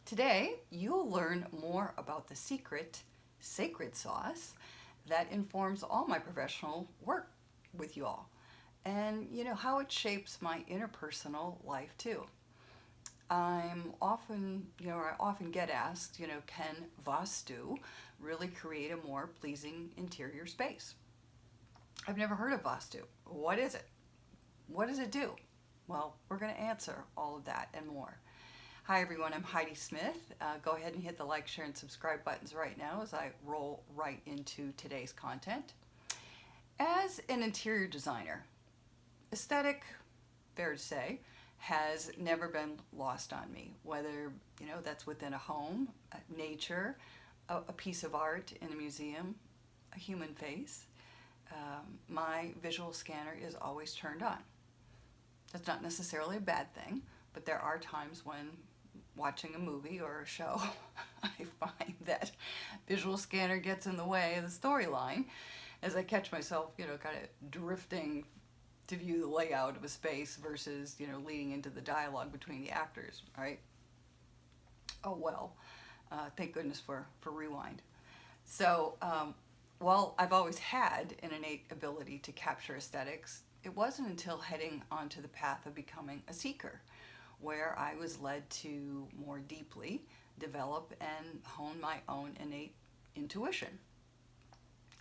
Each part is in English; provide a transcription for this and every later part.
Today, you'll learn more about the secret, sacred sauce that informs all my professional work with you all, and how it shapes my interpersonal life too. I often get asked, can Vastu really create a more pleasing interior space? I've never heard of Vastu. What is it? What does it do? Well, we're going to answer all of that and more. Hi everyone, I'm Heidi Smith. Go ahead and hit the like, share, and subscribe buttons right now as I roll right into today's content. As an interior designer, aesthetic, fair to say, has never been lost on me, whether that's within a home, nature, a piece of art in a museum, a human face. My visual scanner is always turned on. That's not necessarily a bad thing, but there are times when watching a movie or a show, I find that visual scanner gets in the way of the storyline as I catch myself, kind of drifting to view the layout of a space versus, leading into the dialogue between the actors, right? Oh well, thank goodness for rewind. So, while I've always had an innate ability to capture aesthetics, it wasn't until heading onto the path of becoming a seeker where I was led to more deeply develop and hone my own innate intuition.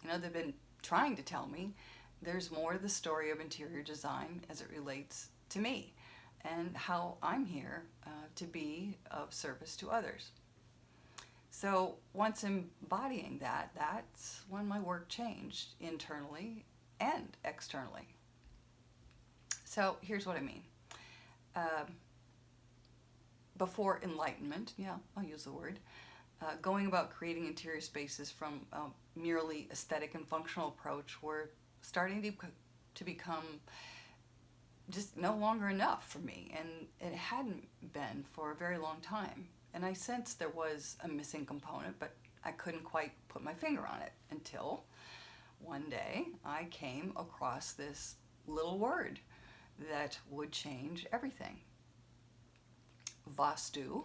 They've been trying to tell me there's more to the story of interior design as it relates to me and how I'm here to be of service to others. So once embodying that, that's when my work changed internally and externally. So here's what I mean. Before enlightenment, I'll use the word, going about creating interior spaces from a merely aesthetic and functional approach were starting to become just no longer enough for me, and it hadn't been for a very long time. And I sensed there was a missing component, but I couldn't quite put my finger on it until one day I came across this little word that would change everything. Vastu,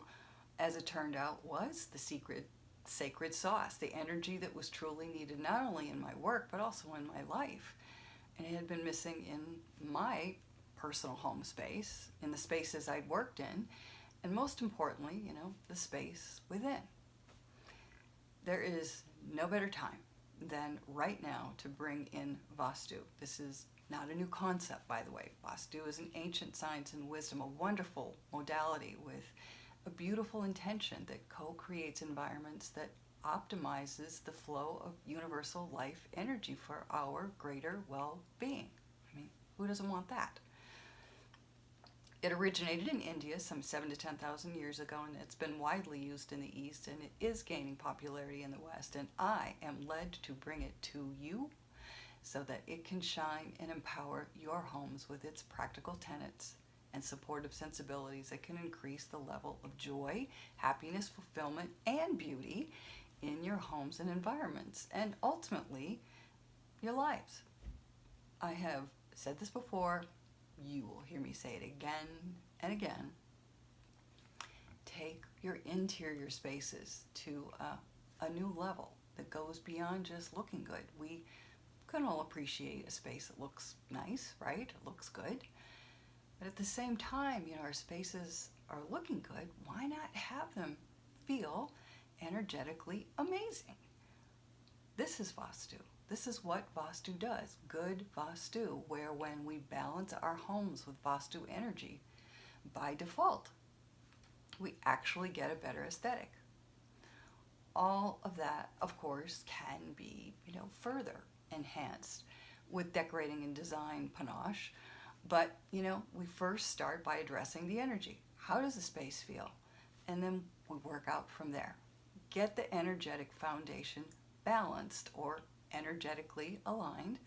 as it turned out, was the secret sacred sauce, the energy that was truly needed not only in my work but also in my life. And it had been missing in my personal home space, in the spaces I'd worked in, and most importantly, the space within. There is no better time than right now to bring in Vastu. This is not a new concept, by the way. Vastu is an ancient science and wisdom, a wonderful modality with a beautiful intention that co-creates environments that optimizes the flow of universal life energy for our greater well-being. I mean, who doesn't want that? It originated in India some 7,000 to 10,000 years ago, and it's been widely used in the East, and it is gaining popularity in the West, and I am led to bring it to you so that it can shine and empower your homes with its practical tenets and supportive sensibilities that can increase the level of joy, happiness, fulfillment, and beauty in your homes and environments, and ultimately, your lives. I have said this before, you will hear me say it again and again. Take your interior spaces to a new level that goes beyond just looking good. We can all appreciate a space that looks nice, right? It looks good. But at the same time, our spaces are looking good. Why not have them feel energetically amazing? This is Vastu. This is what Vastu does. Good Vastu, where when we balance our homes with Vastu energy, by default, we actually get a better aesthetic. All of that, of course, can be, further enhanced with decorating and design panache. But, we first start by addressing the energy. How does the space feel? And then we work out from there. Get the energetic foundation balanced or energetically aligned.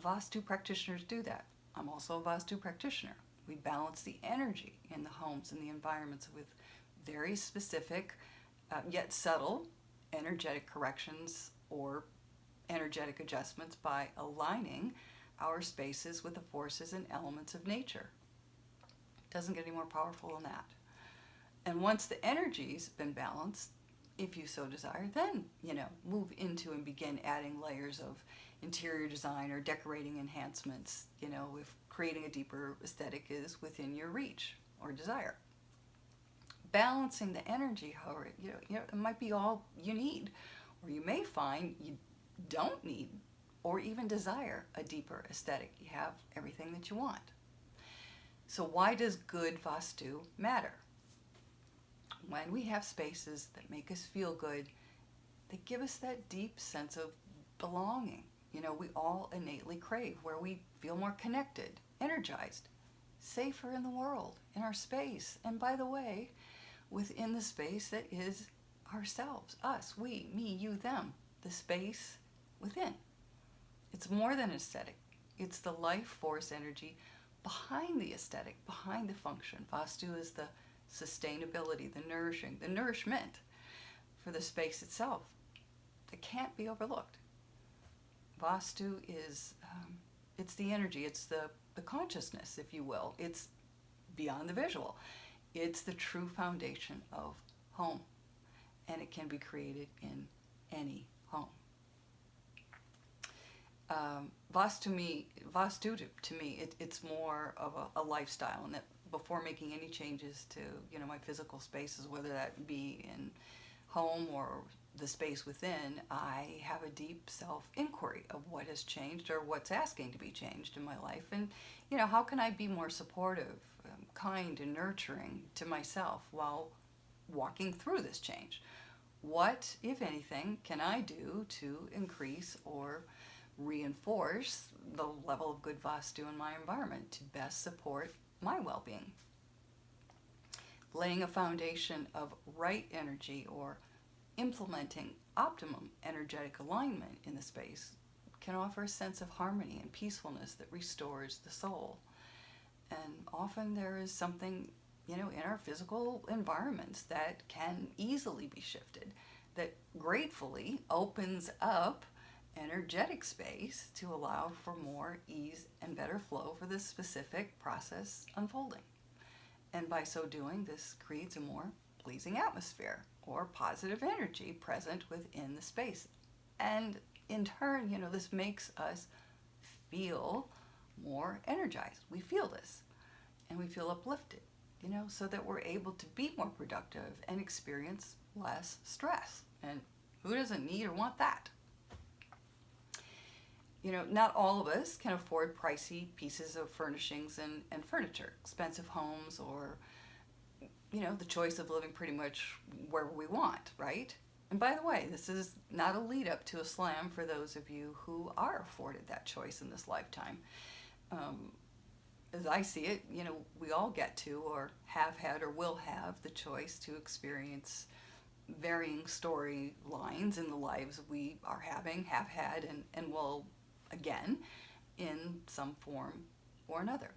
Vastu practitioners do that. I'm also a Vastu practitioner. We balance the energy in the homes and the environments with very specific, yet subtle energetic corrections or energetic adjustments by aligning our spaces with the forces and elements of nature. It doesn't get any more powerful than that. And once the energy's been balanced, if you so desire, then, move into and begin adding layers of interior design or decorating enhancements, if creating a deeper aesthetic is within your reach or desire. Balancing the energy, however, it might be all you need, or you may find you don't need or even desire a deeper aesthetic. You have everything that you want. So why does good Vastu matter? When we have spaces that make us feel good, they give us that deep sense of belonging. We all innately crave where we feel more connected, energized, safer in the world, in our space. And by the way, within the space that is ourselves, us, we, me, you, them, the space within. It's more than aesthetic. It's the life force energy behind the aesthetic, behind the function. Vastu is the sustainability, the nourishment for the space itself that can't be overlooked. Vastu is, it's the energy, it's the consciousness, if you will. It's beyond the visual. It's the true foundation of home, and it can be created in any home. Vastu to me, it's more of a lifestyle, and that before making any changes to my physical spaces, whether that be in home or the space within, I have a deep self-inquiry of what has changed or what's asking to be changed in my life, and how can I be more supportive, kind, and nurturing to myself while walking through this change. What, if anything, can I do to increase or reinforce the level of good Vastu in my environment to best support my well-being? Laying a foundation of right energy or implementing optimum energetic alignment in the space can offer a sense of harmony and peacefulness that restores the soul. And often there is something, in our physical environments that can easily be shifted, that gratefully opens up energetic space to allow for more ease and better flow for this specific process unfolding. And by so doing, this creates a more pleasing atmosphere or positive energy present within the space. And in turn, this makes us feel more energized. We feel this and we feel uplifted, so that we're able to be more productive and experience less stress. And who doesn't need or want that? Not all of us can afford pricey pieces of furnishings and furniture, expensive homes, or, the choice of living pretty much wherever we want, right? And by the way, this is not a lead up to a slam for those of you who are afforded that choice in this lifetime. As I see it, we all get to, or have had, or will have the choice to experience varying storylines in the lives we are having, have had, and will again in some form or another.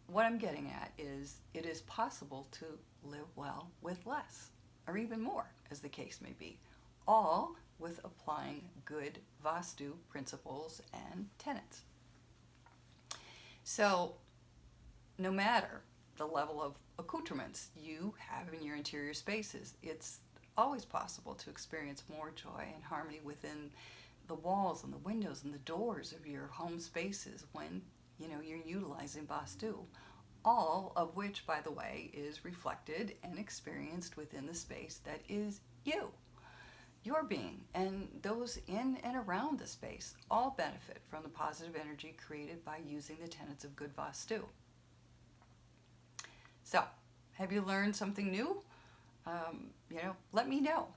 What I'm getting at is it is possible to live well with less, or even more, as the case may be, all with applying good Vastu principles and tenets. So, no matter the level of accoutrements you have in your interior spaces, it's always possible to experience more joy and harmony within the walls and the windows and the doors of your home spaces when you're utilizing Vastu, all of which, by the way, is reflected and experienced within the space that is you, your being, and those in and around the space all benefit from the positive energy created by using the tenets of good Vastu. So, have you learned something new? Let me know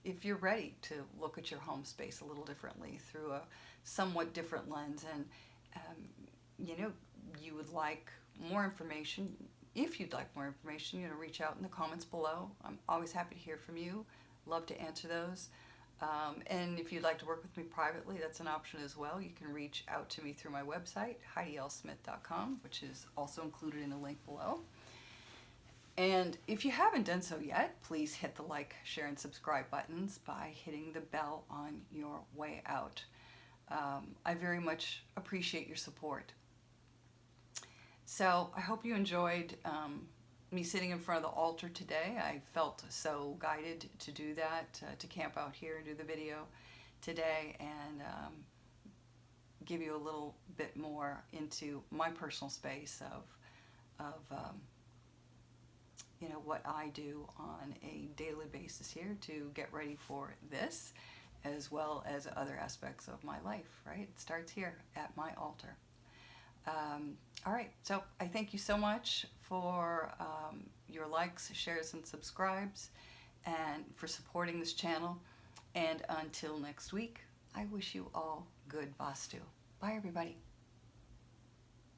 if you're ready to look at your home space a little differently through a somewhat different lens, and you would like more information. If you'd like more information, reach out in the comments below. I'm always happy to hear from you. Love to answer those. And if you'd like to work with me privately, that's an option as well. You can reach out to me through my website, HeidiLSmith.com, which is also included in the link below. And if you haven't done so yet, please hit the like, share, and subscribe buttons by hitting the bell on your way out. I very much appreciate your support. So I hope you enjoyed me sitting in front of the altar today. I felt so guided to do that, to camp out here and do the video today, and give you a little bit more into my personal space of you know, what I do on a daily basis here to get ready for this, as well as other aspects of my life, right? It starts here at my altar. All right, so I thank you so much for your likes, shares, and subscribes, and for supporting this channel. And until next week, I wish you all good Vastu. Bye, everybody.